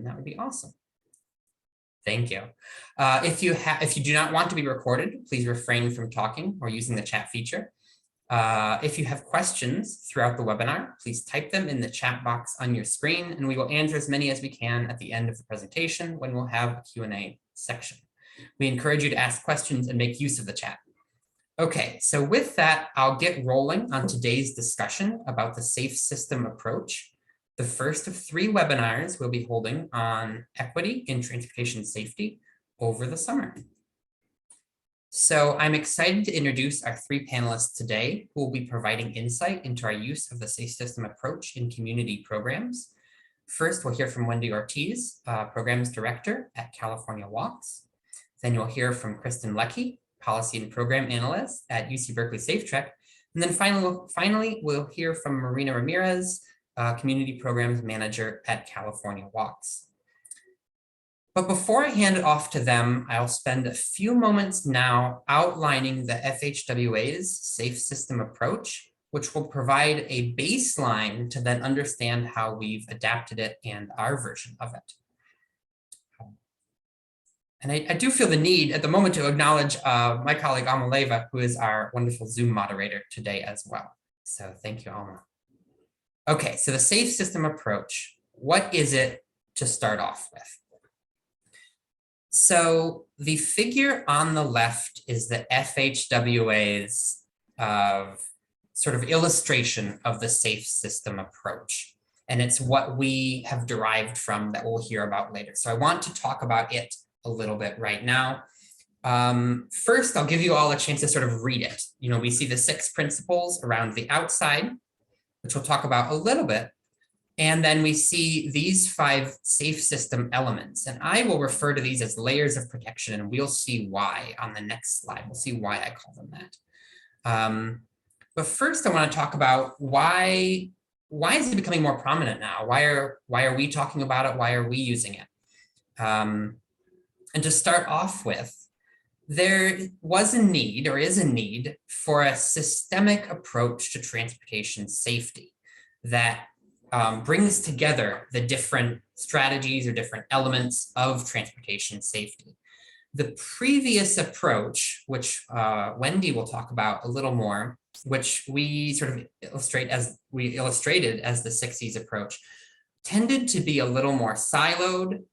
then that would be awesome. Thank you. If you do not want to be recorded, please refrain from talking or using the chat feature. If you have questions throughout the webinar, please type them in the chat box on your screen, and we will answer as many as we can at the end of the presentation when we'll have a Q&A section. We encourage you to ask questions and make use of the chat. Okay, so with that, I'll get rolling on today's discussion about the safe system approach. The first of 3 webinars we'll be holding on equity in transportation safety over the summer. So I'm excited to introduce our 3 panelists today who will be providing insight into our use of the safe system approach in community programs. First, we'll hear from Wendy Ortiz, Programs Director at California Walks. Then you'll hear from Kristen Leckie, Policy and Program Analyst at UC Berkeley SafeTrek. And then finally, we'll hear from Marina Ramirez, Community Programs Manager at California Walks. But before I hand it off to them, I'll spend a few moments now outlining the FHWA's safe system approach, which will provide a baseline to then understand how we've adapted it and our version of it. And I do feel the need at the moment to acknowledge my colleague Alma Leyva, who is our wonderful Zoom moderator today as well. So thank you, Alma. Okay, so the safe system approach, what is it to start off with? So the figure on the left is the FHWA's sort of illustration of the safe system approach. And it's what we have derived from that we'll hear about later. So I want to talk about it a little bit right now. First, I'll give you all a chance to sort of read it. You know, we see the 6 principles around the outside, which we'll talk about a little bit. And then we see these 5 safe system elements. And I will refer to these as layers of protection, and we'll see why on the next slide. We'll see why I call them that. But first, I want to talk about why is it becoming more prominent now? Why are we talking about it? Why are we using it? And to start off with, there was a need or is a need for a systemic approach to transportation safety that brings together the different strategies or different elements of transportation safety. The previous approach, which Wendy will talk about a little more, which we sort of illustrated as the 6 E's approach, tended to be a little more siloed.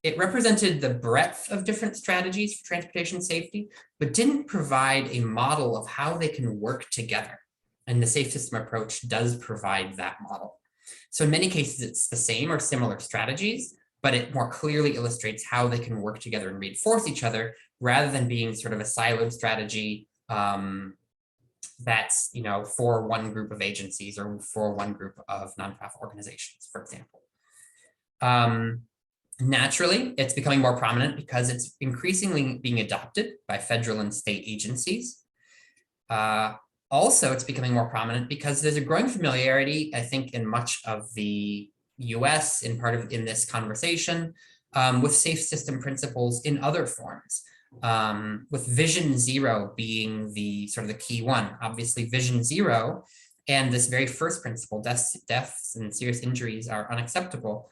It represented the breadth of different strategies for transportation safety, but didn't provide a model of how they can work together. And the safe system approach does provide that model. So in many cases, it's the same or similar strategies, but it more clearly illustrates how they can work together and reinforce each other rather than being sort of a siloed strategy that's, you know, for one group of agencies or for one group of nonprofit organizations, for example. Naturally, it's becoming more prominent because it's increasingly being adopted by federal and state agencies. Also, it's becoming more prominent because there's a growing familiarity, I think, in much of the US, in this conversation, with safe system principles in other forms, with Vision Zero being the sort of the key one. Obviously, Vision Zero and this very first principle, deaths and serious injuries are unacceptable,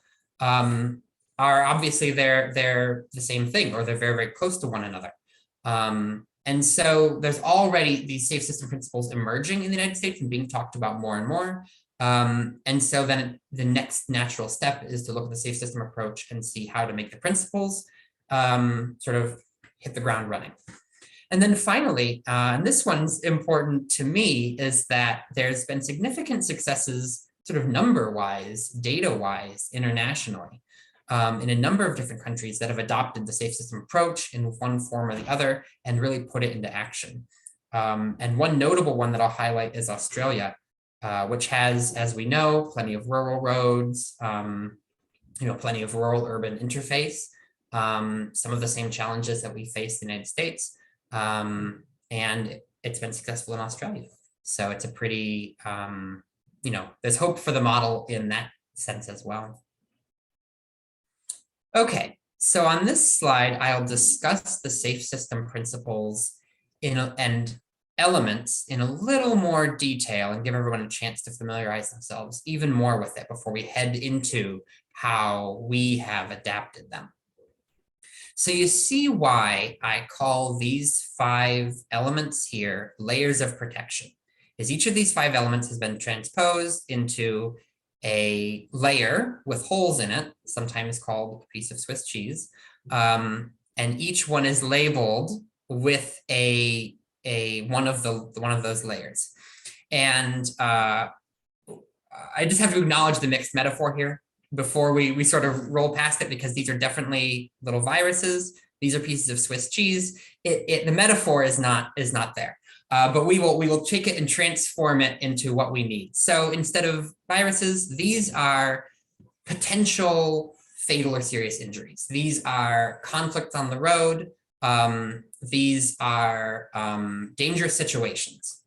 are obviously they're the same thing, or they're very, very close to one another. And so there's already these safe system principles emerging in the United States and being talked about more and more. And so then the next natural step is to look at the safe system approach and see how to make the principles sort of hit the ground running. And then finally, and this one's important to me, is that there's been significant successes sort of number-wise, data-wise, internationally. In a number of different countries that have adopted the safe system approach in one form or the other and really put it into action. And one notable one that I'll highlight is Australia, which has, as we know, plenty of rural roads, plenty of rural-urban interface, some of the same challenges that we face in the United States, and it's been successful in Australia. So it's a pretty, there's hope for the model in that sense as well. Okay, so on this slide, I'll discuss the safe system principles and elements in a little more detail and give everyone a chance to familiarize themselves even more with it before we head into how we have adapted them. So you see why I call these 5 elements here layers of protection, is each of these 5 elements has been transposed into a layer with holes in it, sometimes called a piece of Swiss cheese, and each one is labeled with one of those layers. And I just have to acknowledge the mixed metaphor here before we sort of roll past it, because these are definitely little viruses. These are pieces of Swiss cheese. The metaphor is not there, but we will take it and transform it into what we need. So instead of viruses, these are potential fatal or serious injuries. These are conflicts on the road. These are dangerous situations.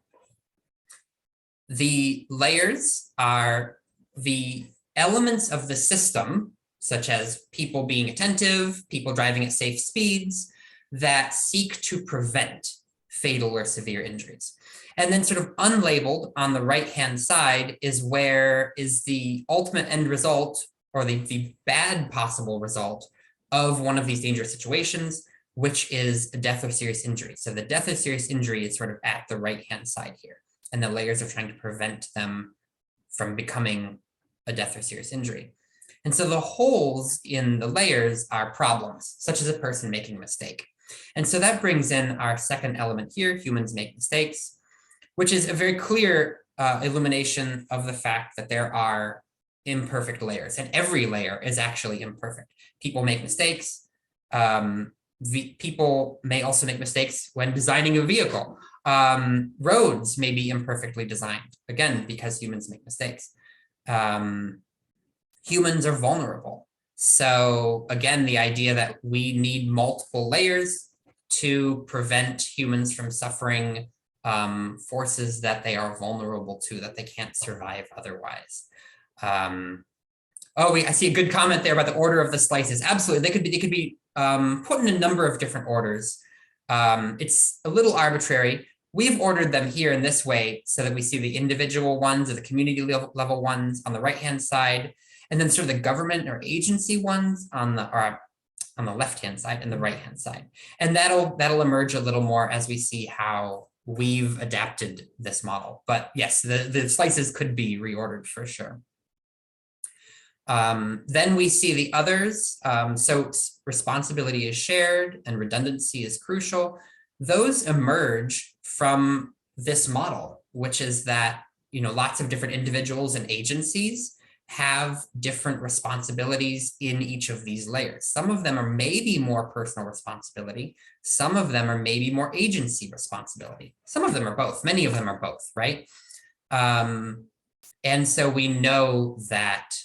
The layers are the elements of the system, such as people being attentive, people driving at safe speeds, that seek to prevent fatal or severe injuries. And then sort of unlabeled on the right-hand side is where is the ultimate end result, or the bad possible result of one of these dangerous situations, which is a death or serious injury. So the death or serious injury is sort of at the right-hand side here, and the layers are trying to prevent them from becoming a death or serious injury. And so the holes in the layers are problems, such as a person making a mistake. And so that brings in our second element here, humans make mistakes, which is a very clear illumination of the fact that there are imperfect layers, and every layer is actually imperfect. People make mistakes. People may also make mistakes when designing a vehicle. Roads may be imperfectly designed, again, because humans make mistakes. Humans are vulnerable. So again, the idea that we need multiple layers to prevent humans from suffering forces that they are vulnerable to, that they can't survive otherwise. I see a good comment there about the order of the slices. Absolutely, they could be put in a number of different orders. It's a little arbitrary. We've ordered them here in this way so that we see the individual ones or the community level ones on the right-hand side, and then sort of the government or agency ones on the left-hand side and the right-hand side. And that'll emerge a little more as we see how we've adapted this model. But yes, the slices could be reordered for sure. Then we see the others. So responsibility is shared and redundancy is crucial. Those emerge from this model, which is that, lots of different individuals and agencies have different responsibilities in each of these layers. Some of them are maybe more personal responsibility. Some of them are maybe more agency responsibility. Some of them are both. Many of them are both, right? And so we know that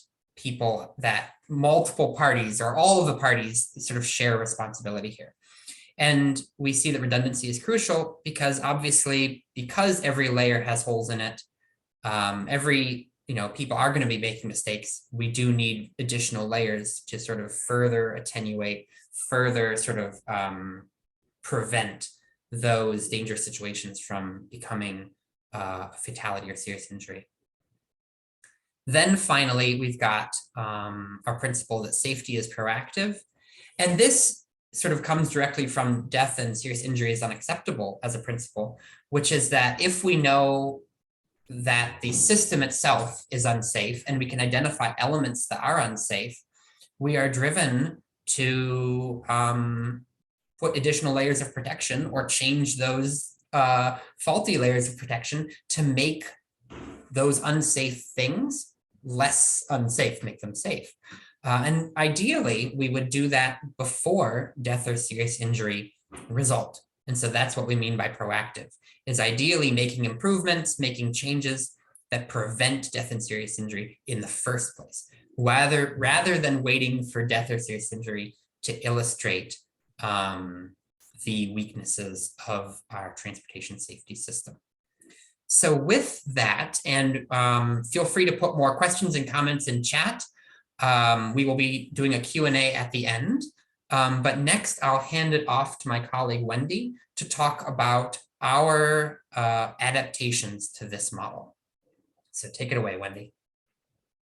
multiple parties or all of the parties sort of share responsibility here. And we see that redundancy is crucial because obviously, because every layer has holes in it, people are going to be making mistakes. We do need additional layers to sort of further attenuate, further sort of prevent those dangerous situations from becoming a fatality or serious injury. Then finally, we've got our principle that safety is proactive. And this sort of comes directly from death and serious injury is unacceptable as a principle, which is that if we know that the system itself is unsafe and we can identify elements that are unsafe, we are driven to put additional layers of protection or change those faulty layers of protection to make those unsafe things less unsafe, make them safe. And ideally, we would do that before death or serious injury result. And so that's what we mean by proactive, is ideally making improvements, making changes that prevent death and serious injury in the first place, rather than waiting for death or serious injury to illustrate the weaknesses of our transportation safety system. So with that, and feel free to put more questions and comments in chat. We will be doing a Q&A at the end. But next, I'll hand it off to my colleague, Wendy, to talk about our adaptations to this model. So take it away, Wendy.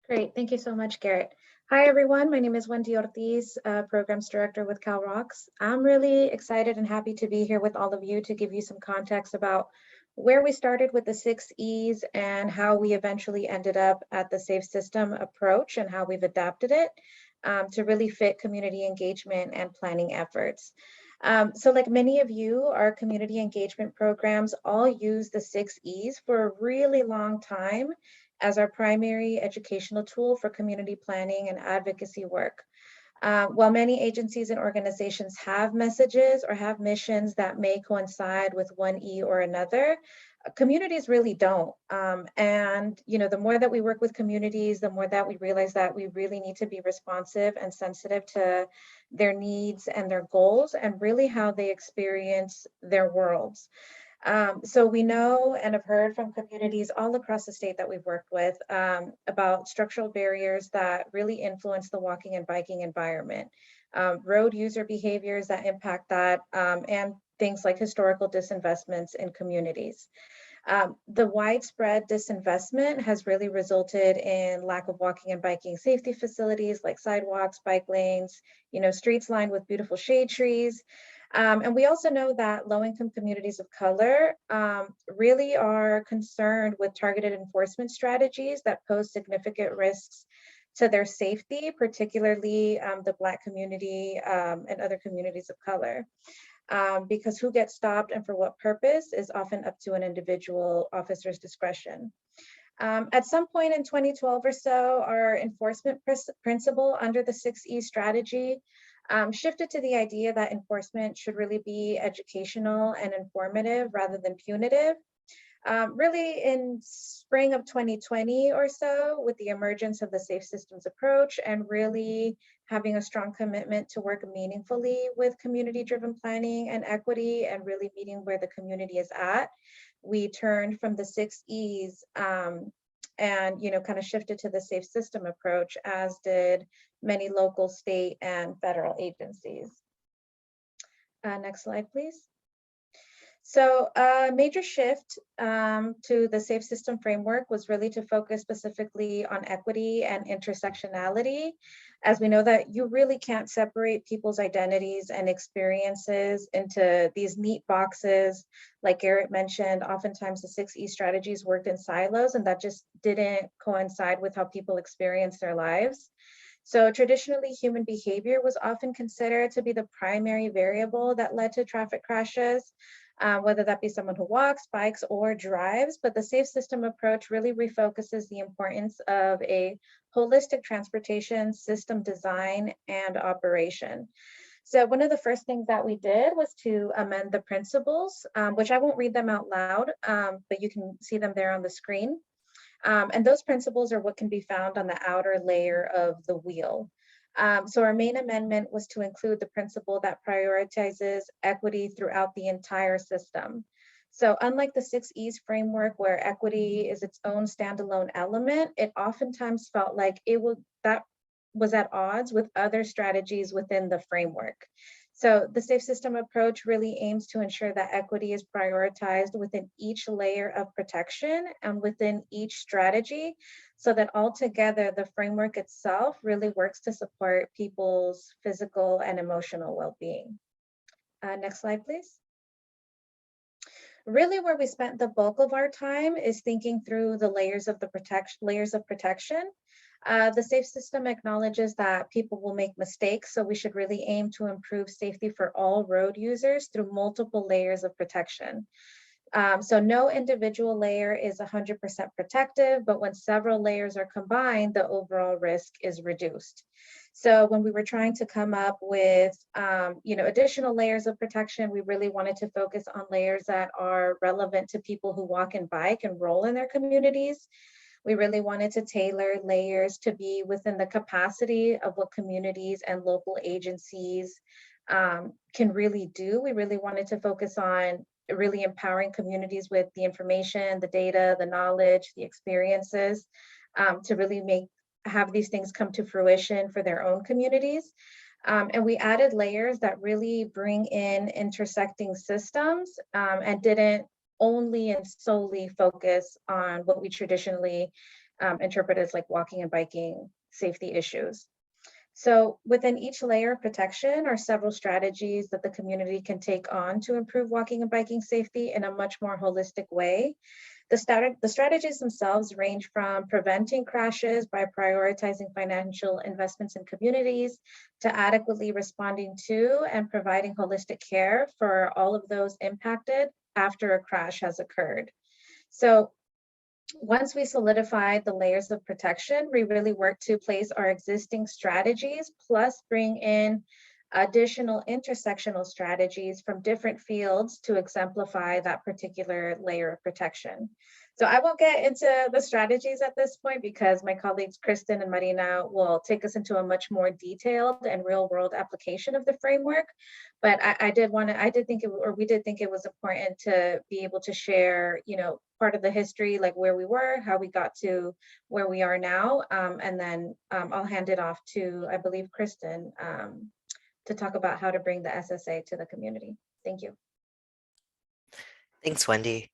Great, thank you so much, Garrett. Hi, everyone. My name is Wendy Ortiz, Programs Director with CalROCS. I'm really excited and happy to be here with all of you to give you some context about where we started with the 6 E's and how we eventually ended up at the Safe System approach and how we've adapted it to really fit community engagement and planning efforts. So like many of you, our community engagement programs all use the 6 E's for a really long time as our primary educational tool for community planning and advocacy work. While many agencies and organizations have messages or have missions that may coincide with one E or another, communities really don't. And the more that we work with communities, the more that we realize that we really need to be responsive and sensitive to their needs and their goals and really how they experience their worlds. So we know and have heard from communities all across the state that we've worked with about structural barriers that really influence the walking and biking environment, road user behaviors that impact that, and things like historical disinvestments in communities. The widespread disinvestment has really resulted in lack of walking and biking safety facilities like sidewalks, bike lanes, streets lined with beautiful shade trees. And we also know that low-income communities of color really are concerned with targeted enforcement strategies that pose significant risks to their safety, particularly the Black community and other communities of color. Because who gets stopped and for what purpose is often up to an individual officer's discretion. At some point in 2012 or so, our enforcement principle under the 6E strategy shifted to the idea that enforcement should really be educational and informative rather than punitive. Really in spring of 2020 or so, with the emergence of the Safe Systems approach and really having a strong commitment to work meaningfully with community-driven planning and equity and really meeting where the community is at, we turned from the 6 E's and kind of shifted to the Safe System approach, as did many local, state, and federal agencies. Next slide, please. So a major shift to the Safe System framework was really to focus specifically on equity and intersectionality, as we know that you really can't separate people's identities and experiences into these neat boxes. Like Garrett mentioned, oftentimes the 6E strategies worked in silos, and that just didn't coincide with how people experience their lives. So traditionally, human behavior was often considered to be the primary variable that led to traffic crashes. Whether that be someone who walks, bikes, or drives, but the Safe System approach really refocuses the importance of a holistic transportation system design and operation. So one of the first things that we did was to amend the principles, which I won't read them out loud, but you can see them there on the screen. And those principles are what can be found on the outer layer of the wheel. So our main amendment was to include the principle that prioritizes equity throughout the entire system. So unlike the 6 E's framework, where equity is its own standalone element, it oftentimes felt like that was at odds with other strategies within the framework. So the Safe System approach really aims to ensure that equity is prioritized within each layer of protection and within each strategy, so that altogether the framework itself really works to support people's physical and emotional well-being. Next slide, please. Really where we spent the bulk of our time is thinking through the layers of protection. The Safe System acknowledges that people will make mistakes, so we should really aim to improve safety for all road users through multiple layers of protection. So no individual layer is 100% protective, but when several layers are combined, the overall risk is reduced. So when we were trying to come up with additional layers of protection, we really wanted to focus on layers that are relevant to people who walk and bike and roll in their communities. We really wanted to tailor layers to be within the capacity of what communities and local agencies can really do. We really wanted to focus on really empowering communities with the information, the data, the knowledge, the experiences to really have these things come to fruition for their own communities. And we added layers that really bring in intersecting systems and didn't only and solely focus on what we traditionally interpret as like walking and biking safety issues. So within each layer of protection are several strategies that the community can take on to improve walking and biking safety in a much more holistic way. The strategies themselves range from preventing crashes by prioritizing financial investments in communities to adequately responding to and providing holistic care for all of those impacted after a crash has occurred. So once we solidified the layers of protection, we really worked to place our existing strategies plus bring in additional intersectional strategies from different fields to exemplify that particular layer of protection. So I won't get into the strategies at this point because my colleagues Kristen and Marina will take us into a much more detailed and real world application of the framework. But I did think it, or we did think it was important to be able to share, part of the history, like where we were, how we got to where we are now. And then I'll hand it off to, I believe, Kristen, to talk about how to bring the SSA to the community. Thank you. Thanks, Wendy.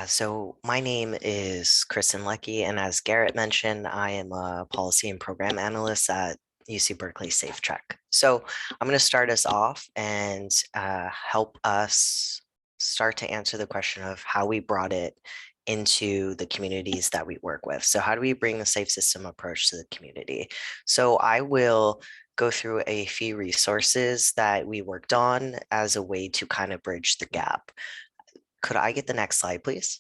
So my name is Kristen Leckie, and as Garrett mentioned, I am a policy and program analyst at UC Berkeley SafeTrack. So I'm going to start us off and help us start to answer the question of how we brought it into the communities that we work with. So how do we bring the safe system approach to the community? So I will go through a few resources that we worked on as a way to kind of bridge the gap. Could I get the next slide, please?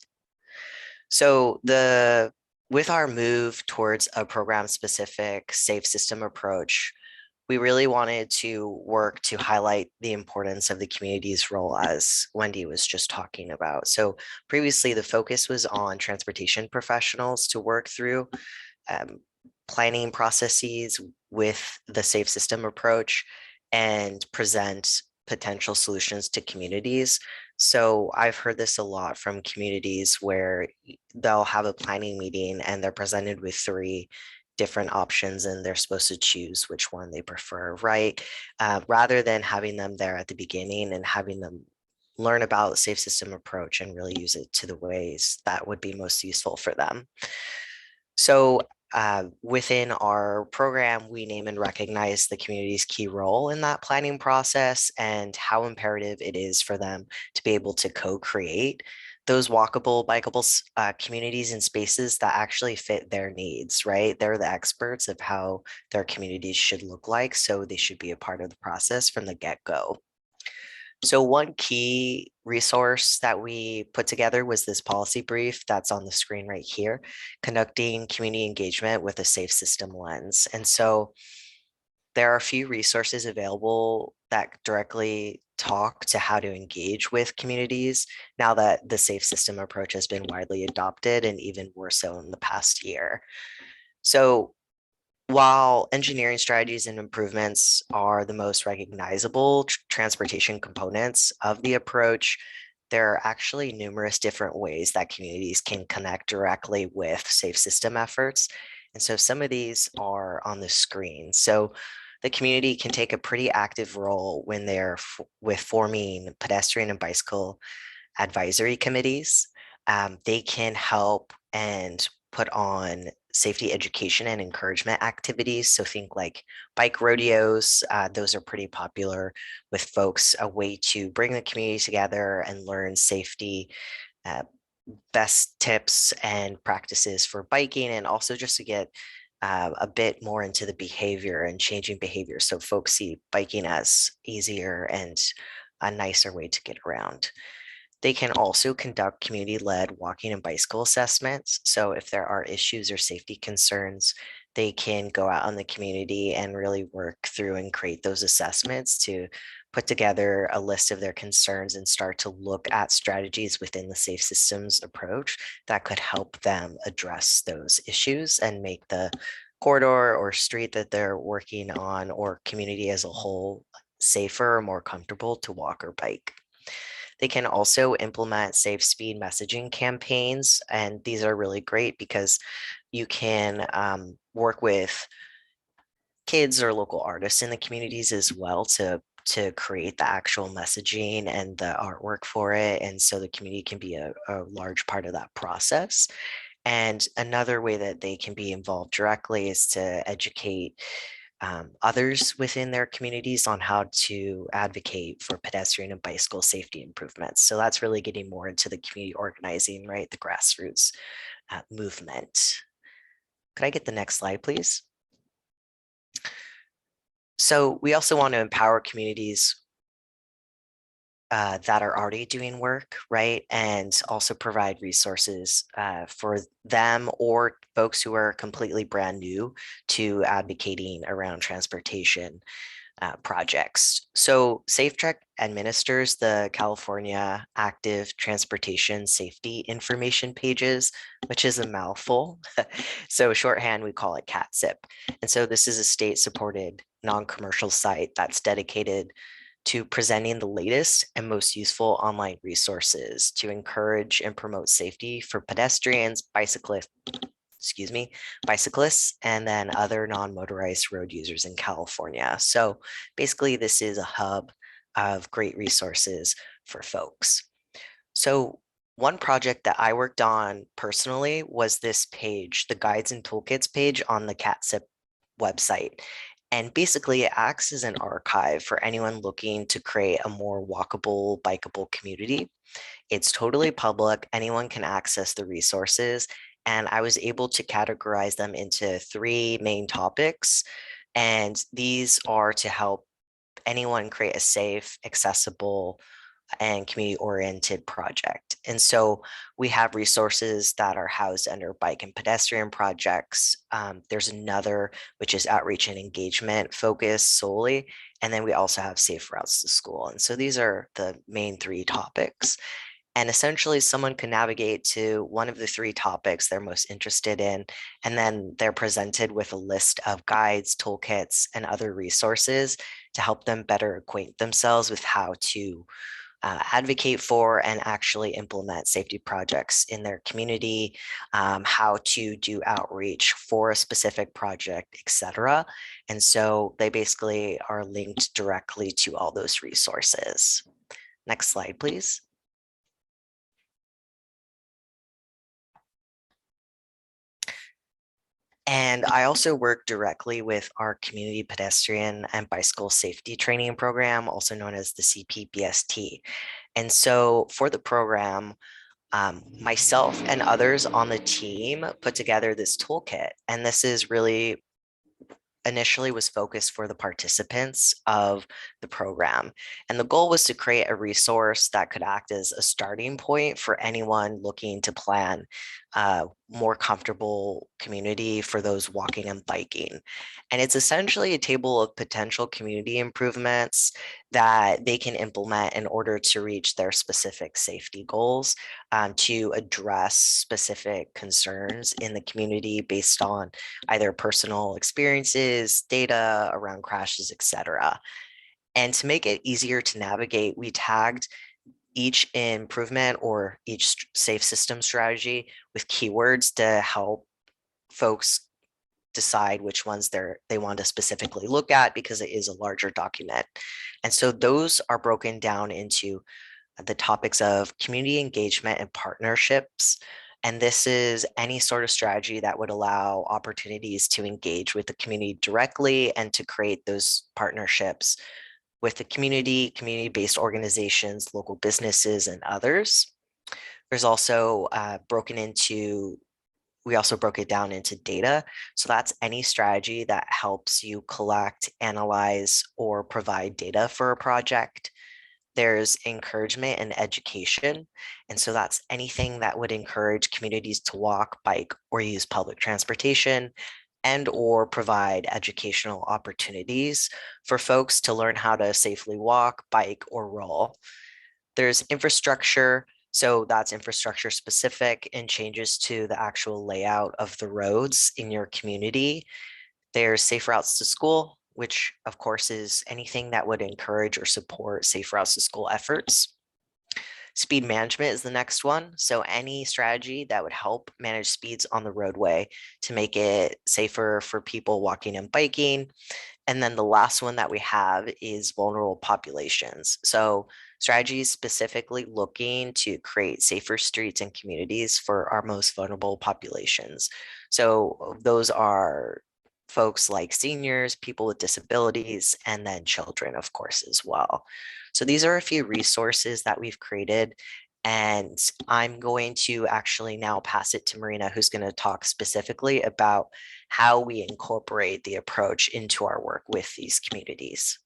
So with our move towards a program-specific safe system approach, we really wanted to work to highlight the importance of the community's role, as Wendy was just talking about. So previously, the focus was on transportation professionals to work through planning processes with the safe system approach and present potential solutions to communities. So I've heard this a lot from communities where they'll have a planning meeting and they're presented with 3 different options and they're supposed to choose which one they prefer, right? Rather than having them there at the beginning and having them learn about the safe system approach and really use it to the ways that would be most useful for them. So within our program, we name and recognize the community's key role in that planning process and how imperative it is for them to be able to co-create those walkable, bikeable communities and spaces that actually fit their needs, right? They're the experts of how their communities should look like, so they should be a part of the process from the get-go. So one key resource that we put together was this policy brief that's on the screen right here, conducting community engagement with a safe system lens. And so there are a few resources available that directly talk to how to engage with communities now that the safe system approach has been widely adopted and even more so in the past year. So while engineering strategies and improvements are the most recognizable transportation components of the approach, there are actually numerous different ways that communities can connect directly with safe system efforts. And so some of these are on the screen. So the community can take a pretty active role when they're with forming pedestrian and bicycle advisory committees. They can help and put on safety education and encouragement activities. So think like bike rodeos, those are pretty popular with folks, a way to bring the community together and learn safety, best tips and practices for biking, and also just to get a bit more into the behavior and changing behavior. So folks see biking as easier and a nicer way to get around. They can also conduct community-led walking and bicycle assessments. So if there are issues or safety concerns, they can go out in the community and really work through and create those assessments to put together a list of their concerns and start to look at strategies within the safe systems approach that could help them address those issues and make the corridor or street that they're working on or community as a whole safer or more comfortable to walk or bike. They can also implement safe speed messaging campaigns, and these are really great because you can work with kids or local artists in the communities as well to create the actual messaging and the artwork for it. And so the community can be a large part of that process. And another way that they can be involved directly is to educate others within their communities on how to advocate for pedestrian and bicycle safety improvements. So that's really getting more into the community organizing, right? The grassroots movement. Could I get the next slide, please? So we also want to empower communities that are already doing work, right? And also provide resources for them or folks who are completely brand new to advocating around transportation projects. So SafeTrek administers the California Active Transportation Safety Information Pages, which is a mouthful. So shorthand, we call it CATSIP. And so this is a state-supported non-commercial site that's dedicated to presenting the latest and most useful online resources to encourage and promote safety for pedestrians, bicyclists, and then other non-motorized road users in California. So basically, this is a hub of great resources for folks. So one project that I worked on personally was this page, the guides and toolkits page on the CATSIP website. And basically it acts as an archive for anyone looking to create a more walkable, bikeable community. It's totally public. Anyone can access the resources. And I was able to categorize them into 3 main topics. And these are to help anyone create a safe, accessible, and community-oriented project. And so we have resources that are housed under bike and pedestrian projects. There's another, which is outreach and engagement focused solely. And then we also have safe routes to school. And so these are the main 3 topics. And essentially someone can navigate to one of the 3 topics they're most interested in, and then they're presented with a list of guides, toolkits, and other resources to help them better acquaint themselves with how to advocate for and actually implement safety projects in their community, how to do outreach for a specific project, etc. And so they basically are linked directly to all those resources. Next slide, please. And I also work directly with our community pedestrian and bicycle safety training program, also known as the CPBST. And so for the program, myself and others on the team put together this toolkit. And this is really initially was focused for the participants of the program. And the goal was to create a resource that could act as a starting point for anyone looking to plan a more comfortable community for those walking and biking. And it's essentially a table of potential community improvements that they can implement in order to reach their specific safety goals, to address specific concerns in the community based on either personal experiences, data around crashes, etc. And to make it easier to navigate, we tagged each improvement or each safe system strategy with keywords to help folks decide which ones they want to specifically look at, because it is a larger document. And so those are broken down into the topics of community engagement and partnerships. And this is any sort of strategy that would allow opportunities to engage with the community directly and to create those partnerships with the community, community-based organizations, local businesses, and others. There's also we also broke it down into data. So that's any strategy that helps you collect, analyze, or provide data for a project. There's encouragement and education. And so that's anything that would encourage communities to walk, bike, or use public transportation, and or provide educational opportunities for folks to learn how to safely walk, bike, or roll. There's infrastructure. So that's infrastructure specific and changes to the actual layout of the roads in your community. There's safe routes to school, which of course is anything that would encourage or support safe routes to school efforts. Speed management is the next one. So any strategy that would help manage speeds on the roadway to make it safer for people walking and biking. And then the last one that we have is vulnerable populations. So strategies specifically looking to create safer streets and communities for our most vulnerable populations. So those are folks like seniors, people with disabilities, and then children, of course, as well. So these are a few resources that we've created. And I'm going to actually now pass it to Marina, who's going to talk specifically about how we incorporate the approach into our work with these communities.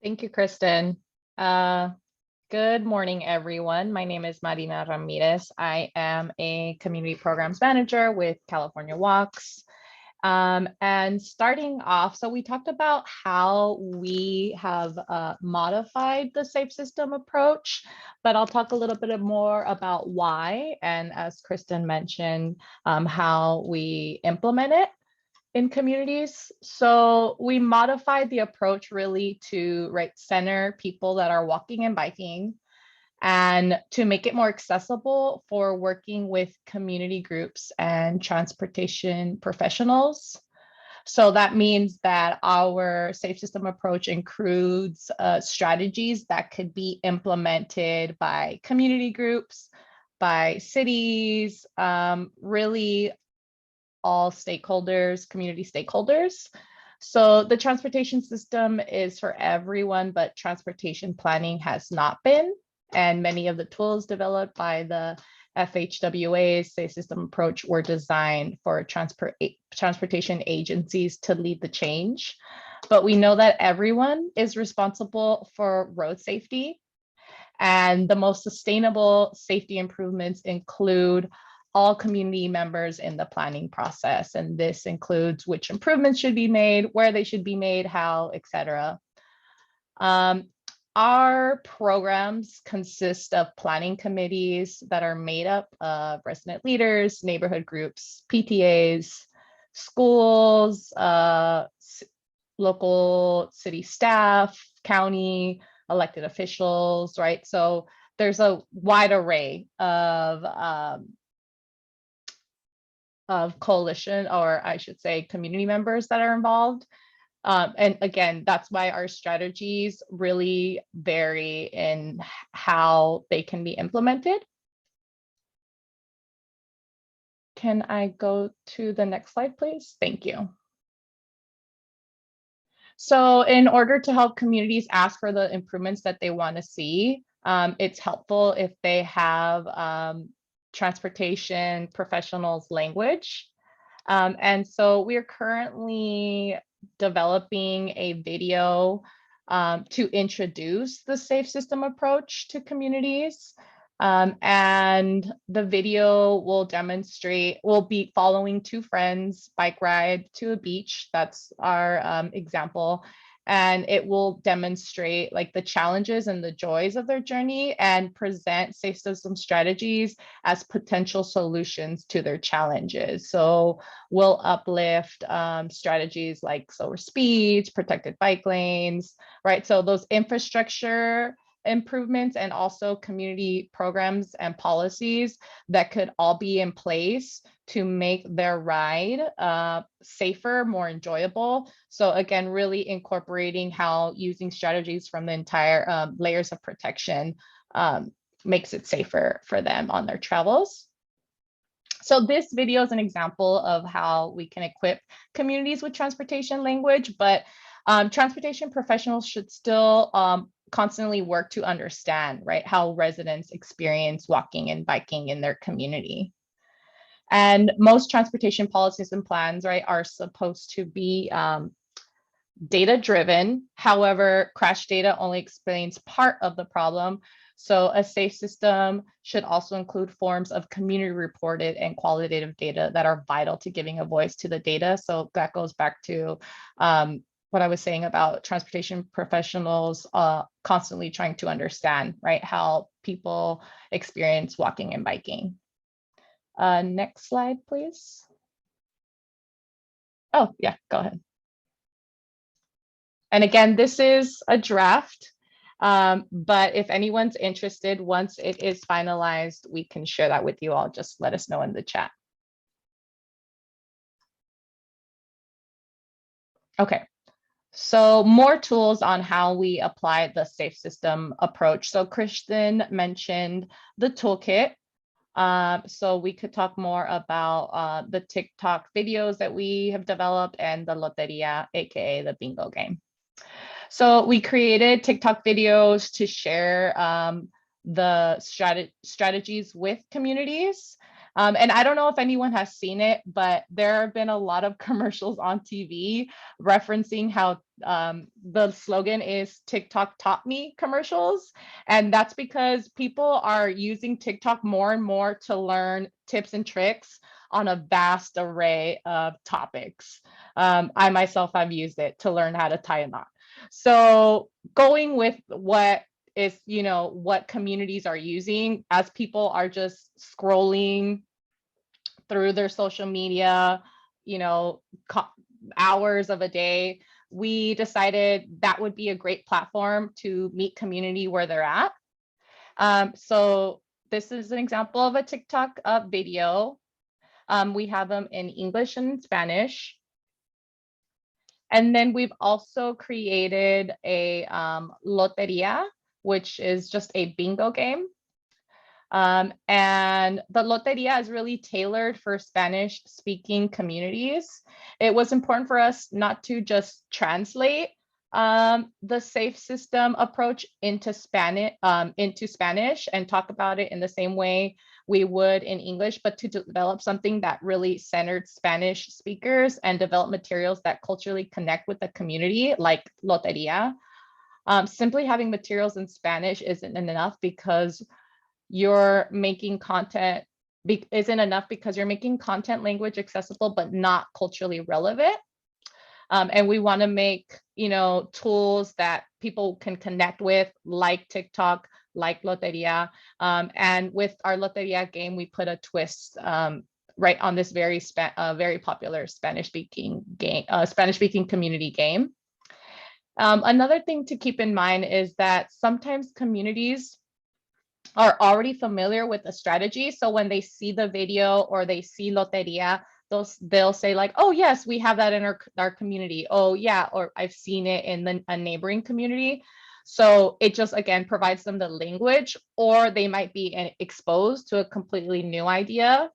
Thank you, Kristen. Good morning, everyone. My name is Marina Ramirez. I am a community programs manager with California Walks. And starting off, so we talked about how we have modified the safe system approach, but I'll talk a little bit more about why, and as Kristen mentioned, how we implement it in communities. So we modified the approach really to center people that are walking and biking, and to make it more accessible for working with community groups and transportation professionals. So that means that our safe system approach includes strategies that could be implemented by community groups, by cities, really all stakeholders, community stakeholders. So the transportation system is for everyone, but transportation planning has not been. And many of the tools developed by the FHWA safe system approach were designed for transportation agencies to lead the change. But we know that everyone is responsible for road safety. And the most sustainable safety improvements include all community members in the planning process. And this includes which improvements should be made, where they should be made, how, etc. Our programs consist of planning committees that are made up of resident leaders, neighborhood groups, PTAs, schools, local city staff, county, elected officials, right? So there's a wide array of coalition, or I should say community members that are involved. And again, that's why our strategies really vary in how they can be implemented. Can I go to the next slide, please? Thank you. So in order to help communities ask for the improvements that they want to see, it's helpful if they have transportation professionals language. And so we're currently developing a video to introduce the safe system approach to communities. And the video will demonstrate, we'll be following two friends bike ride to a beach. That's our example. And it will demonstrate like the challenges and the joys of their journey and present safe system strategies as potential solutions to their challenges. So we'll uplift strategies like slower speeds, protected bike lanes, right? So those infrastructure improvements and also community programs and policies that could all be in place to make their ride safer, more enjoyable. So again, really incorporating how using strategies from the entire layers of protection makes it safer for them on their travels. So this video is an example of how we can equip communities with transportation language, but transportation professionals should still constantly work to understand, right, how residents experience walking and biking in their community. And most transportation policies and plans, right, are supposed to be data driven. However, crash data only explains part of the problem. So a safe system should also include forms of community reported and qualitative data that are vital to giving a voice to the data. So that goes back to what I was saying about transportation professionals constantly trying to understand, right, how people experience walking and biking. Next slide, please. Oh, yeah, go ahead. And again, this is a draft. But if anyone's interested, once it is finalized, we can share that with you all. Just let us know in the chat. Okay. So more tools on how we apply the safe system approach. So Kristen mentioned the toolkit. So we could talk more about the TikTok videos that we have developed and the Loteria, aka the bingo game. So we created TikTok videos to share the strategies with communities. And I don't know if anyone has seen it, but there have been a lot of commercials on TV referencing how the slogan is TikTok taught me commercials. And that's because people are using TikTok more and more to learn tips and tricks on a vast array of topics. I myself have used it to learn how to tie a knot. So going with what is, what communities are using as people are just scrolling through their social media, hours of a day, we decided that would be a great platform to meet community where they're at. So this is an example of a TikTok video. We have them in English and Spanish. And then we've also created a loteria, which is just a bingo game. And the loteria is really tailored for Spanish speaking communities. It was important for us not to just translate the safe system approach into Spanish and talk about it in the same way we would in English, but to develop something that really centered Spanish speakers and develop materials that culturally connect with the community, like Loteria. Simply having materials in Spanish isn't enough because you're making content language accessible, but not culturally relevant. And we want to make, tools that people can connect with, like TikTok, like Loteria. And with our Loteria game, we put a twist right on this very popular Spanish-speaking community game. Another thing to keep in mind is that sometimes communities are already familiar with the strategy. So when they see the video or they see Loteria, they'll say like, oh yes, we have that in our community. Oh yeah, or I've seen it in a neighboring community. So it just, again, provides them the language, or they might be exposed to a completely new idea.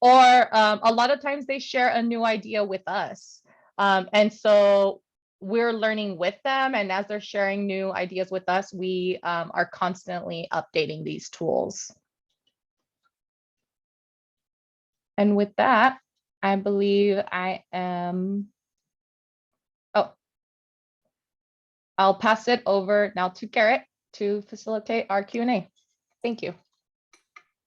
Or a lot of times they share a new idea with us. And so we're learning with them. And as they're sharing new ideas with us, we are constantly updating these tools. And with that, I believe I am, I'll pass it over now to Garrett to facilitate our Q&A. Thank you.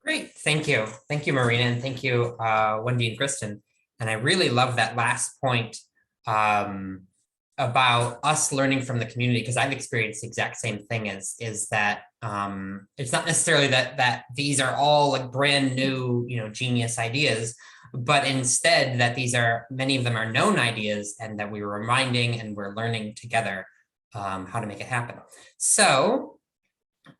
Great, thank you. Thank you, Marina, and thank you, Wendy and Kristen. And I really love that last point about us learning from the community, because I've experienced the exact same thing is that it's not necessarily that these are all like brand new, genius ideas, but instead that many of them are known ideas and that we were reminding and we're learning together how to make it happen. So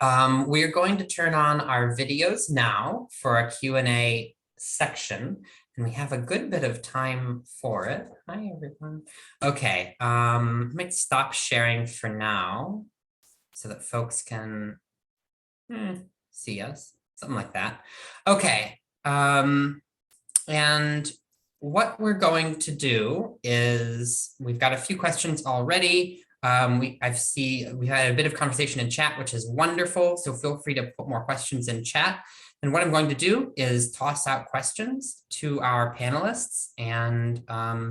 we're going to turn on our videos now for a Q&A section. And we have a good bit of time for it. Hi, everyone. Okay, I might stop sharing for now so that folks can see us, something like that. Okay, and what we're going to do is, we've got a few questions already. We had a bit of conversation in chat, which is wonderful. So feel free to put more questions in chat. And what I'm going to do is toss out questions to our panelists and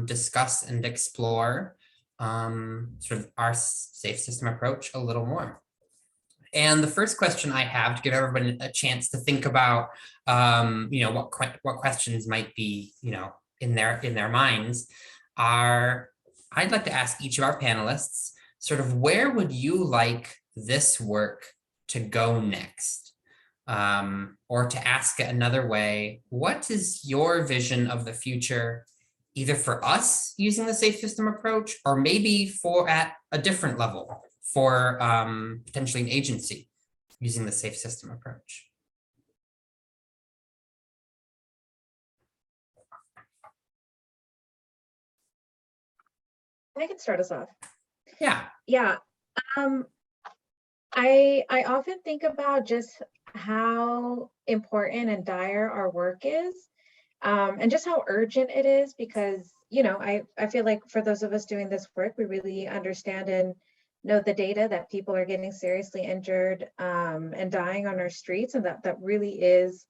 discuss and explore sort of our safe system approach a little more. And the first question I have, to give everybody a chance to think about, what questions might be, in their minds, are, I'd like to ask each of our panelists, sort of, where would you like this work to go next? Or to ask it another way, what is your vision of the future, either for us using the safe system approach, or maybe at a different level for potentially an agency using the safe system approach. I can start us off. Yeah. Yeah. I often think about just how important and dire our work is, and just how urgent it is, because, you know, I feel like for those of us doing this work, we really understand and know the data that people are getting seriously injured and dying on our streets, and that really is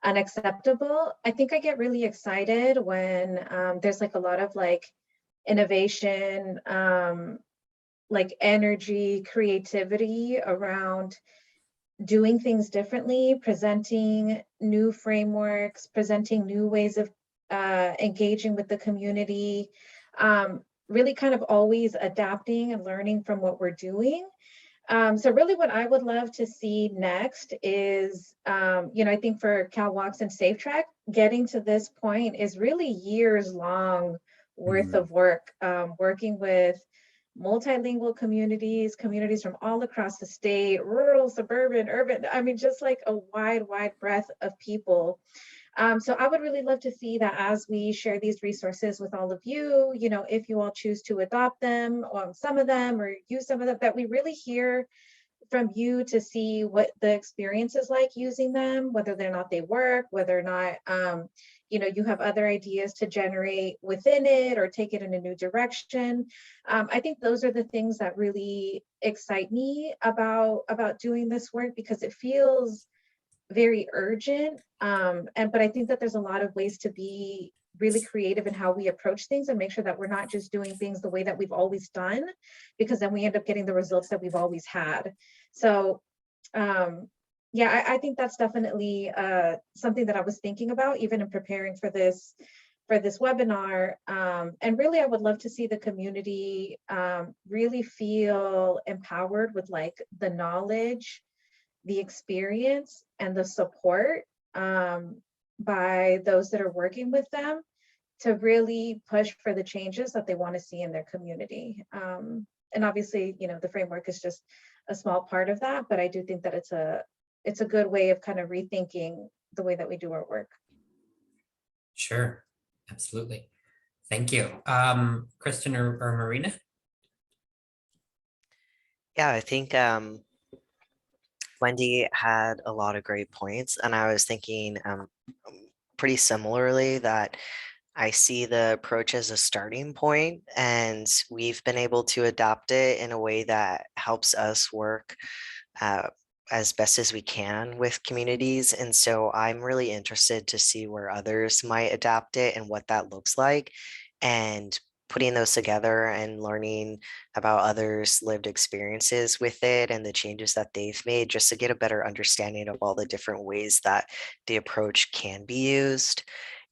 unacceptable. I think I get really excited when there's like a lot of like innovation, like energy, creativity around doing things differently, presenting new frameworks, presenting new ways of engaging with the community, really kind of always adapting and learning from what we're doing. So really what I would love to see next is, you know, I think for CalWalks and SafeTrack, getting to this point is really years long worth of work, working with multilingual communities, communities from all across the state, rural, suburban, urban, I mean, just like a wide breadth of people. So I would really love to see that as we share these resources with all of you, you know, if you all choose to adopt them, or some of them, or use some of them, that we really hear from you to see what the experience is like using them, whether or not they work, whether or not, you know, you have other ideas to generate within it or take it in a new direction. I think those are the things that really excite me about doing this work, because it feels very urgent. But I think that there's a lot of ways to be really creative in how we approach things and make sure that we're not just doing things the way that we've always done, because then we end up getting the results that we've always had. So yeah, I think that's definitely something that I was thinking about even in preparing for this webinar. And really, I would love to see the community really feel empowered with like the knowledge, the experience, and the support by those that are working with them to really push for the changes that they want to see in their community. And obviously, you know, the framework is just a small part of that, but I do think that it's a good way of kind of rethinking the way that we do our work. Sure, absolutely. Thank you. Kristen or Marina? Yeah, I think Wendy had a lot of great points, and I was thinking pretty similarly that I see the approach as a starting point, and we've been able to adapt it in a way that helps us work as best as we can with communities. And so I'm really interested to see where others might adapt it and what that looks like, and putting those together and learning about others' lived experiences with it and the changes that they've made, just to get a better understanding of all the different ways that the approach can be used.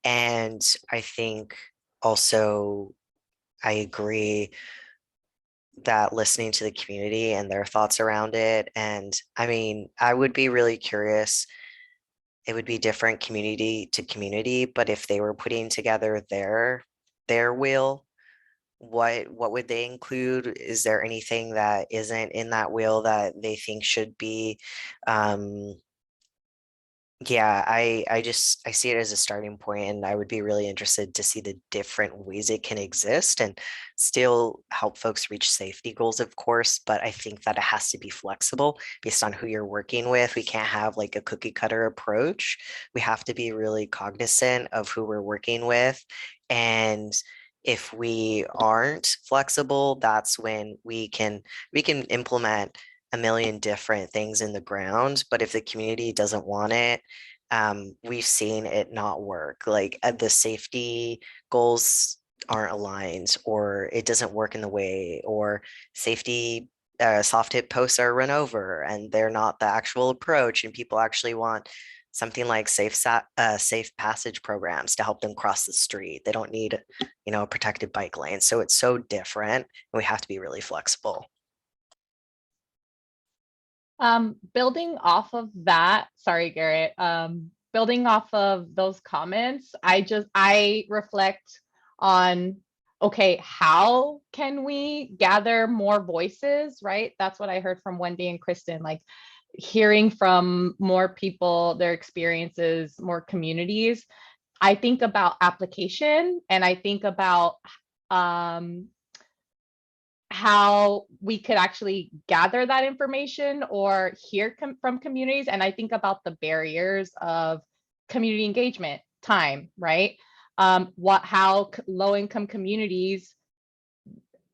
And I think also I agree that listening to the community and their thoughts around it. And I mean, I would be really curious. It would be different community to community, but if they were putting together their wheel, what would they include? Is there anything that isn't in that wheel that they think should be? Yeah, I see it as a starting point, and I would be really interested to see the different ways it can exist and still help folks reach safety goals, of course, but I think that it has to be flexible based on who you're working with. We can't have like a cookie cutter approach. We have to be really cognizant of who we're working with. And if we aren't flexible, that's when we can implement a million different things in the ground, but if the community doesn't want it, we've seen it not work. Like the safety goals aren't aligned, or it doesn't work in the way, or safety soft hit posts are run over and they're not the actual approach, and people actually want something like safe passage programs to help them cross the street. They don't need, you know, a protected bike lane. So it's so different, and we have to be really flexible. Building off of that, sorry, Garrett, building off of those comments, I reflect on okay, how can we gather more voices, right? That's what I heard from Wendy and Kristen, like hearing from more people, their experiences, more communities. I think about application, and I think about um, how we could actually gather that information or hear from communities. And I think about the barriers of community engagement, time, right? How low income communities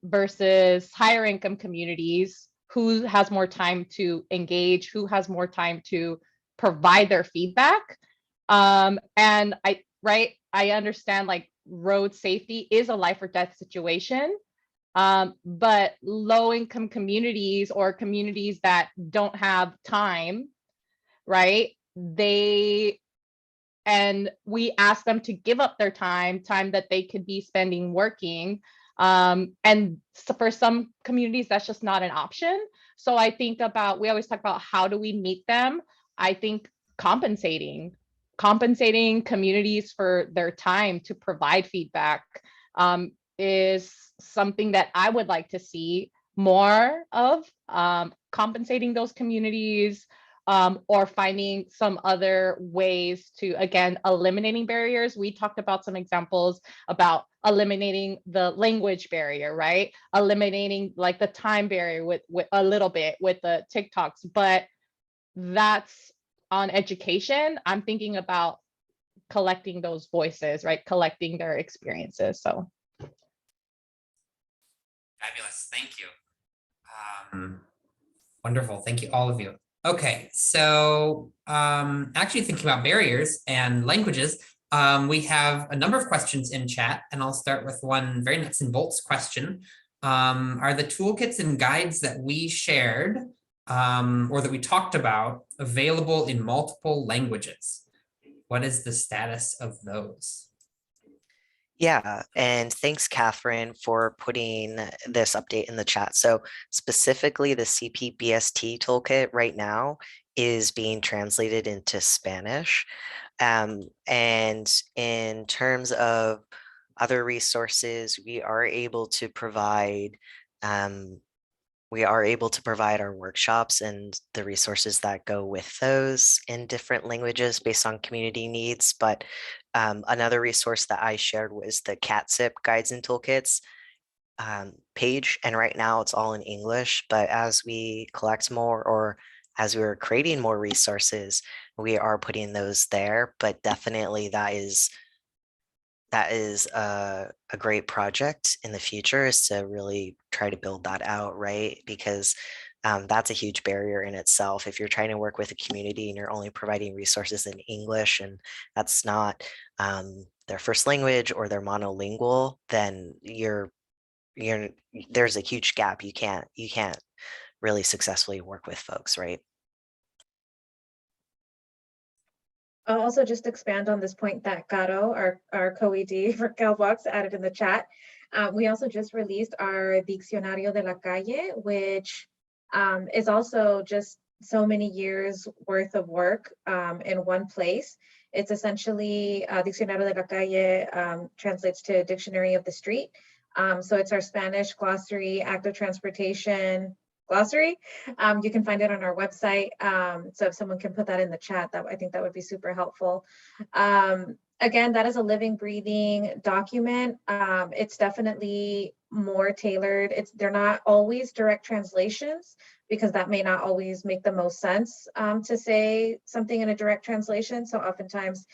versus higher income communities, who has more time to engage, who has more time to provide their feedback. And I understand like road safety is a life or death situation. But low income communities or communities that don't have time, right? We ask them to give up their time that they could be spending working. And so for some communities, that's just not an option. So I think we always talk about how do we meet them? I think compensating communities for their time to provide feedback is something that I would like to see more of, compensating those communities, or finding some other ways to, again, eliminating barriers. We talked about some examples about eliminating the language barrier, right? Eliminating like the time barrier with a little bit with the TikToks, but that's on education. I'm thinking about collecting those voices, right? Collecting their experiences. So Fabulous, thank you. Wonderful, thank you, all of you. Okay, so actually thinking about barriers and languages, we have a number of questions in chat, and I'll start with one very nuts and bolts question. Are the toolkits and guides that we shared or that we talked about available in multiple languages? What is the status of those? Yeah, and thanks, Catherine, for putting this update in the chat. So specifically, the CPBST toolkit right now is being translated into Spanish. And in terms of other resources, we are able to provide our workshops and the resources that go with those in different languages based on community needs. But another resource that I shared was the CATSIP Guides and Toolkits page. And right now it's all in English, but as we collect more, or as we're creating more resources, we are putting those there. But definitely that is a great project in the future, is to really try to build that out, right? Because that's a huge barrier in itself. If you're trying to work with a community and you're only providing resources in English, and that's not their first language or they're monolingual, then there's a huge gap. You can't really successfully work with folks, right? I'll also just expand on this point that Caro, our co-ED for CalVox, added in the chat. We also just released our Diccionario de la Calle, which is also just so many years worth of work in one place. It's essentially Diccionario de la Calle translates to Dictionary of the Street. So it's our Spanish glossary, active transportation glossary. You can find it on our website. So if someone can put that in the chat, I think that would be super helpful. Again, that is a living, breathing document. It's definitely more tailored. They're not always direct translations, because that may not always make the most sense to say something in a direct translation. So oftentimes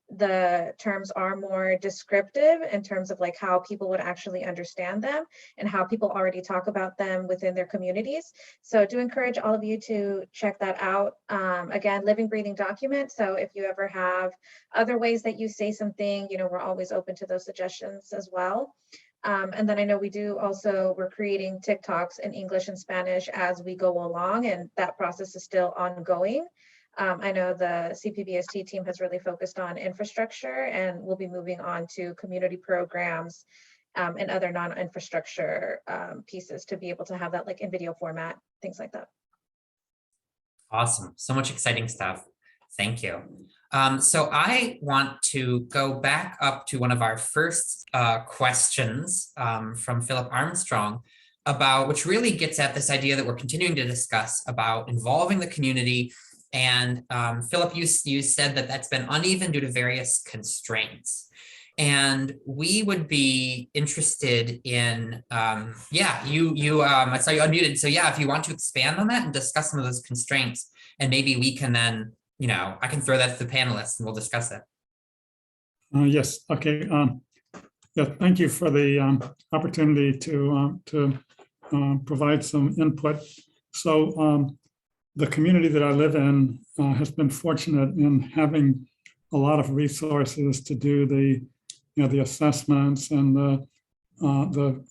the terms are more descriptive in terms of like how people would actually understand them and how people already talk about them within their communities. So I do encourage all of you to check that out. Again, living, breathing document. So if you ever have other ways that you say something, we're always open to those suggestions as well. And then I know we're creating TikToks in English and Spanish as we go along, and that process is still ongoing. I know the CPBST team has really focused on infrastructure, and we'll be moving on to community programs and other non-infrastructure pieces to be able to have that like in video format, things like that. Awesome, so much exciting stuff. Thank you. So I want to go back up to one of our first questions from Philip Armstrong about, which really gets at this idea that we're continuing to discuss about involving the community. And Philip, you said that that's been uneven due to various constraints. And we would be interested in, I saw you unmuted. So yeah, if you want to expand on that and discuss some of those constraints, and maybe we can then, I can throw that to the panelists and we'll discuss it. Yes, okay. Yeah, thank you for the opportunity to provide some input. So the community that I live in has been fortunate in having a lot of resources to do the assessments and the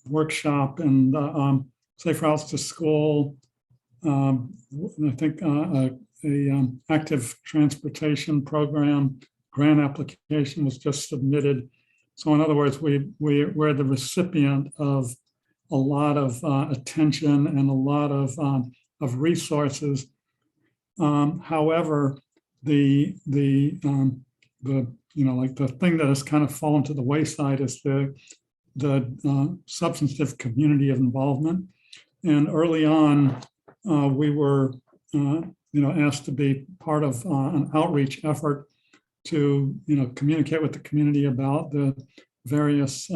workshop and Safe Routes to School. I think a active transportation program grant application was just submitted. So in other words, we're the recipient of a lot of attention and a lot of resources. However, the thing that has kind of fallen to the wayside is the substantive community of involvement. And early on, we were asked to be part of an outreach effort to communicate with the community about the various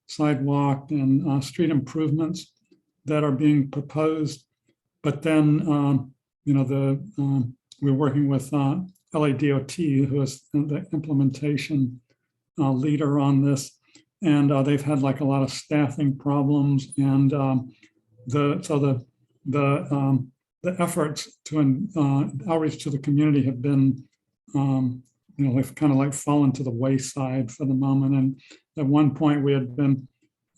sidewalk and street improvements that are being proposed. But then we're working with LADOT, who is the implementation leader on this, and they've had like a lot of staffing problems, and the efforts to outreach to the community have been they've kind of like fallen to the wayside for the moment. And at one point we had been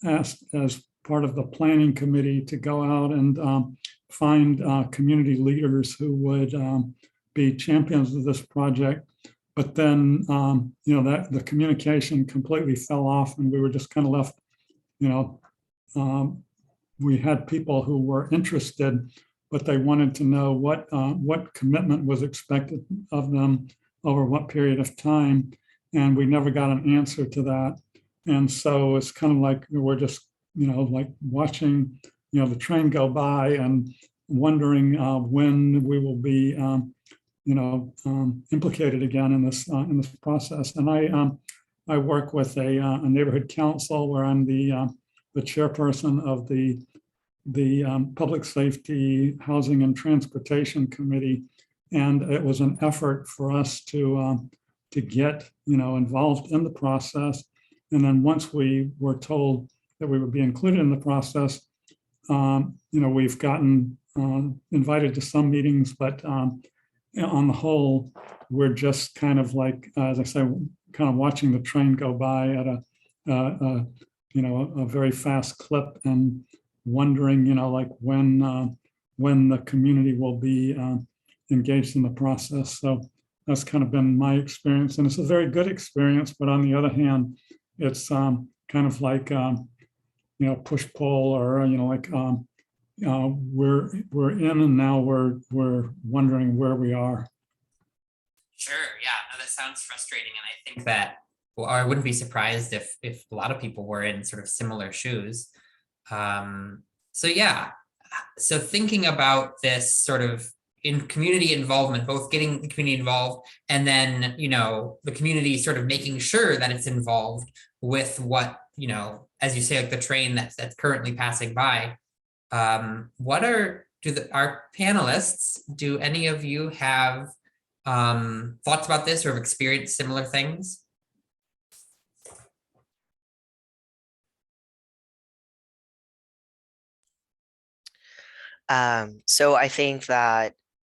asked as part of the planning committee to go out and find community leaders who would be champions of this project. But then, that the communication completely fell off, and we were just kind of left, we had people who were interested, but they wanted to know what commitment was expected of them over what period of time. And we never got an answer to that. And so it's kind of like we're just, like watching, the train go by and wondering when we will be, implicated again in this process. And I work with a neighborhood council where I'm the chairperson of the Public Safety, Housing and Transportation Committee. And it was an effort for us to get involved in the process. And then once we were told that we would be included in the process, we've gotten invited to some meetings, but on the whole, we're just kind of like, as I say, kind of watching the train go by at a very fast clip, and wondering, like when the community will be engaged in the process. So that's kind of been my experience, and it's a very good experience. But on the other hand, it's kind of like push pull, or we're in, and now we're wondering where we are. Sure. Yeah. No, that sounds frustrating, and I think that, or I wouldn't be surprised if a lot of people were in sort of similar shoes. So yeah. So thinking about this sort of in community involvement, both getting the community involved and then, the community sort of making sure that it's involved with what, as you say, like the train that's currently passing by. What are our panelists, do any of you have thoughts about this or have experienced similar things? So I think that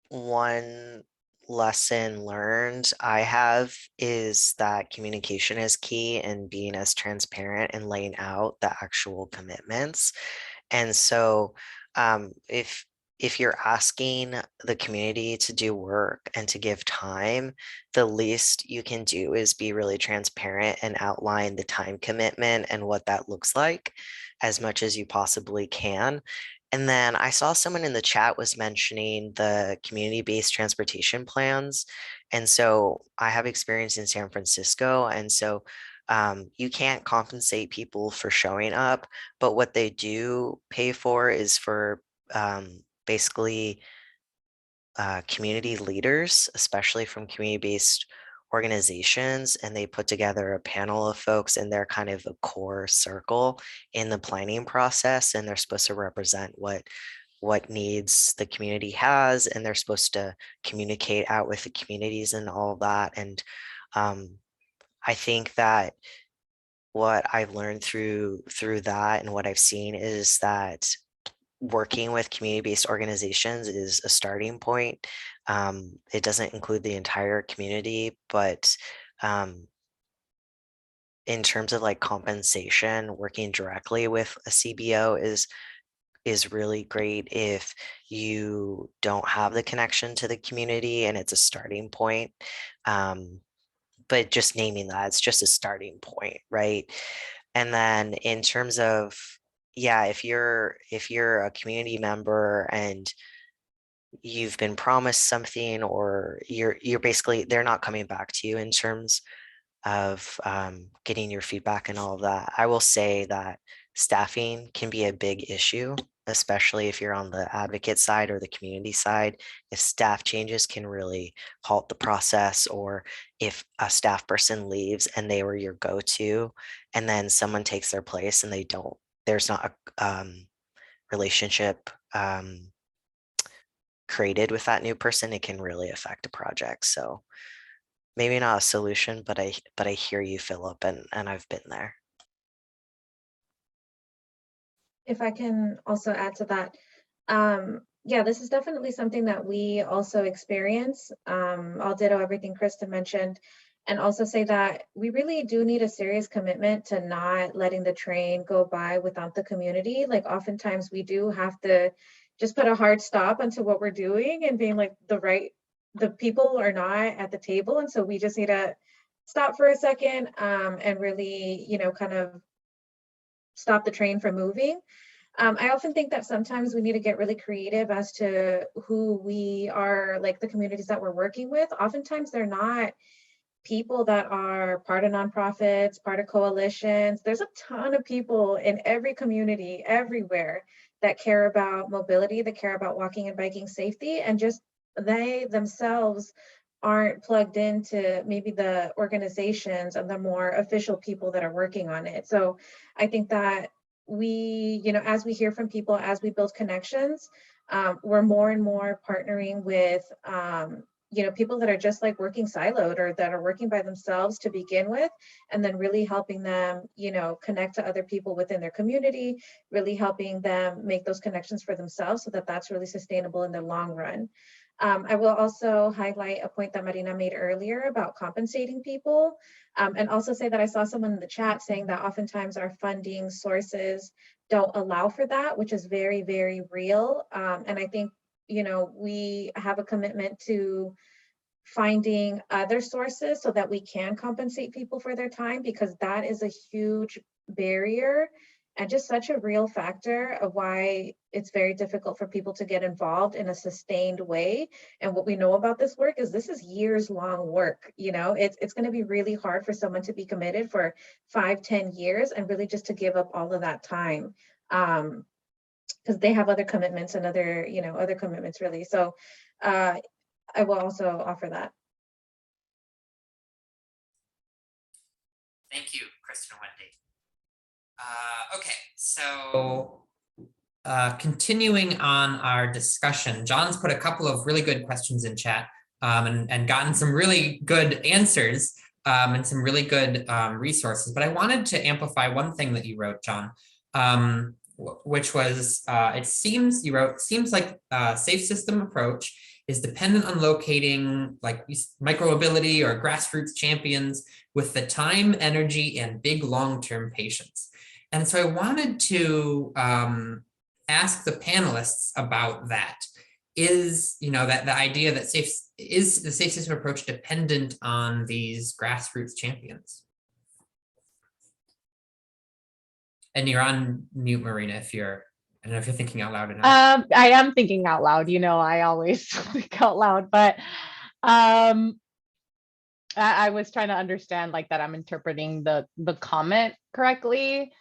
one lesson learned I have is that communication is key, and being as transparent and laying out the actual commitments. And so if you're asking the community to do work and to give time, the least you can do is be really transparent and outline the time commitment and what that looks like as much as you possibly can. And then I saw someone in the chat was mentioning the community-based transportation plans. And so I have experience in San Francisco. And so you can't compensate people for showing up, but what they do pay for is for basically community leaders, especially from community-based organizations, and they put together a panel of folks and they're kind of a core circle in the planning process, and they're supposed to represent what needs the community has, and they're supposed to communicate out with the communities and all of that. And I think that what I've learned through that and what I've seen is that working with community-based organizations is a starting point. It doesn't include the entire community, but in terms of like compensation, working directly with a CBO is really great if you don't have the connection to the community, and it's a starting point. But just naming that, it's just a starting point, right? And then in terms of, yeah, if you're a community member and you've been promised something, or you're basically, they're not coming back to you in terms of getting your feedback and all of that, I will say that staffing can be a big issue, especially if you're on the advocate side or the community side. If staff changes can really halt the process, or if a staff person leaves and they were your go-to and then someone takes their place and there's not a relationship created with that new person, it can really affect a project. So maybe not a solution, but I hear you, Philip, and I've been there. If I can also add to that, yeah, this is definitely something that we also experience. I'll ditto everything Kristen mentioned, and also say that we really do need a serious commitment to not letting the train go by without the community. Like oftentimes we do have to just put a hard stop onto what we're doing and being like the people are not at the table. And so we just need to stop for a second and really, kind of stop the train from moving. I often think that sometimes we need to get really creative as to who we are, like the communities that we're working with. Oftentimes they're not people that are part of nonprofits, part of coalitions. There's a ton of people in every community, everywhere, that care about mobility, that care about walking and biking safety, and just they themselves aren't plugged into maybe the organizations and the more official people that are working on it. So I think that we, as we hear from people, as we build connections, we're more and more partnering with, people that are just like working siloed or that are working by themselves to begin with, and then really helping them, connect to other people within their community, really helping them make those connections for themselves so that that's really sustainable in the long run. I will also highlight a point that Marina made earlier about compensating people, and also say that I saw someone in the chat saying that oftentimes our funding sources don't allow for that, which is very, very real. And I think, we have a commitment to finding other sources so that we can compensate people for their time, because that is a huge barrier and just such a real factor of why it's very difficult for people to get involved in a sustained way. And what we know about this work is this is years long work. It's going to be really hard for someone to be committed for 5-10 years and really just to give up all of that time, because they have other commitments and other commitments really. So I will also offer that. Thank you, Kristen and Wendy. Okay, so continuing on our discussion, John's put a couple of really good questions in chat and gotten some really good answers and some really good resources. But I wanted to amplify one thing that you wrote, John, which was, it seems, you wrote, seems like a safe system approach is dependent on locating like micromobility or grassroots champions with the time, energy, and big long-term patience. And so I wanted to ask the panelists about that. Is, that the idea that is the safe system approach dependent on these grassroots champions? And you're on mute, Marina, if you're I don't know if you're thinking out loud or not. I am thinking out loud, I always think out loud, but I was trying to understand like that I'm interpreting the comment correctly.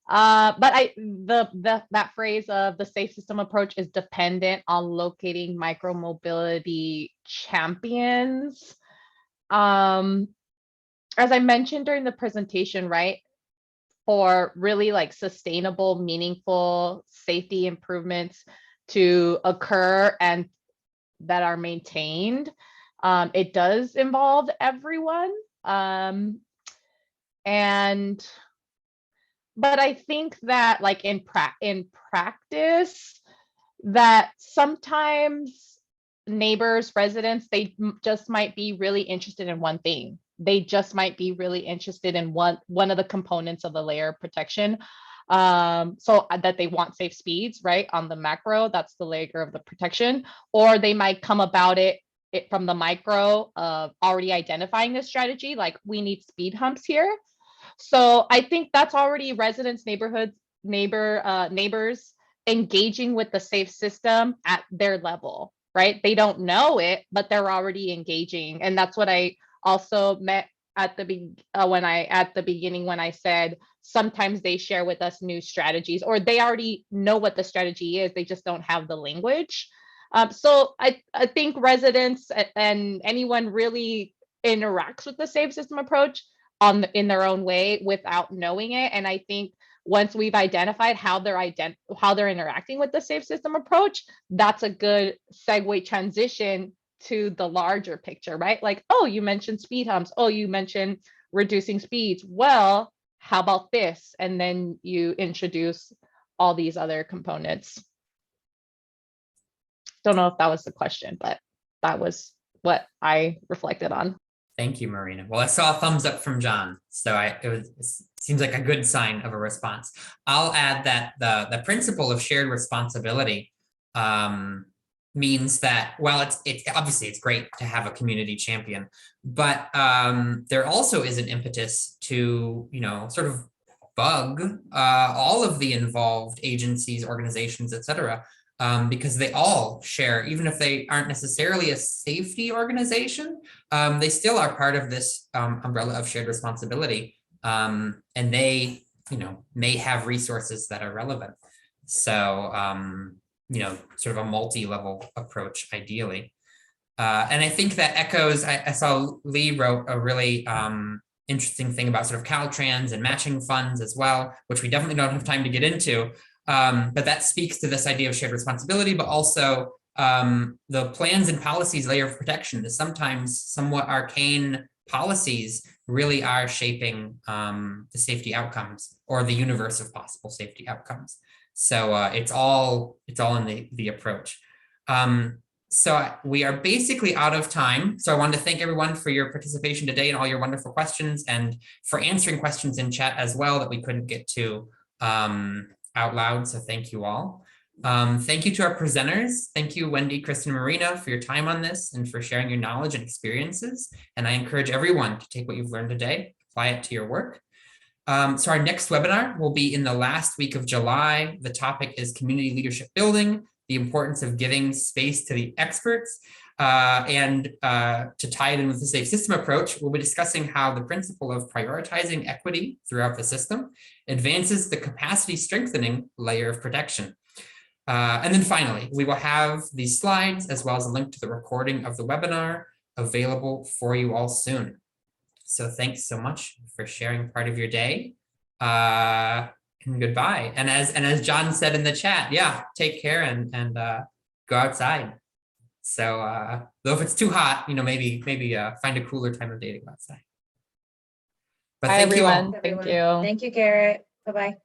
But that phrase of the safe system approach is dependent on locating micromobility champions. As I mentioned during the presentation, right? For really like sustainable, meaningful safety improvements to occur and that are maintained, it does involve everyone. But I think that like in practice, that sometimes neighbors, residents, they just might be really interested in one thing. They just might be really interested in one of the components of the layer of protection. So that they want safe speeds, right? On the macro, that's the layer of the protection, or they might come about it from the micro of already identifying this strategy, like we need speed humps here. So I think that's already residents, neighbors engaging with the safe system at their level, right? They don't know it, but they're already engaging. And that's what I also meant at the beginning when I said sometimes they share with us new strategies, or they already know what the strategy is, they just don't have the language. So I think residents and anyone really interacts with the safe system approach in their own way without knowing it. And I think once we've identified how they're interacting with the safe system approach, that's a good segue transition to the larger picture, right? Like, oh, you mentioned speed humps. Oh, you mentioned reducing speeds. Well, how about this? And then you introduce all these other components. Don't know if that was the question, but that was what I reflected on. Thank you, Marina. Well, I saw a thumbs up from John, so it seems like a good sign of a response. I'll add that the principle of shared responsibility means that, well, it's obviously it's great to have a community champion, but there also is an impetus to, sort of bug all of the involved agencies, organizations, etc. Because they all share, even if they aren't necessarily a safety organization, they still are part of this umbrella of shared responsibility. And they, may have resources that are relevant. So, sort of a multi-level approach, ideally. And I think that echoes, I saw Lee wrote a really interesting thing about sort of Caltrans and matching funds as well, which we definitely don't have time to get into. But that speaks to this idea of shared responsibility, but also the plans and policies layer of protection, the sometimes somewhat arcane policies really are shaping the safety outcomes or the universe of possible safety outcomes. So it's all in the approach. So we are basically out of time. So I wanted to thank everyone for your participation today and all your wonderful questions, and for answering questions in chat as well that we couldn't get to out loud. So thank you all. Thank you to our presenters. Thank you, Wendy, Kristen, Marina, for your time on this and for sharing your knowledge and experiences. And I encourage everyone to take what you've learned today, apply it to your work. So our next webinar will be in the last week of July. The topic is community leadership building, the importance of giving space to the experts. And to tie it in with the safe system approach, we'll be discussing how the principle of prioritizing equity throughout the system advances the capacity strengthening layer of protection. And then finally, we will have these slides as well as a link to the recording of the webinar available for you all soon. So thanks so much for sharing part of your day. And goodbye. And as John said in the chat, yeah, take care and go outside. So though if it's too hot, maybe find a cooler time of day to go outside. But Bye, thank you all. everyone. Thank you. Thank you, Garrett. Bye-bye.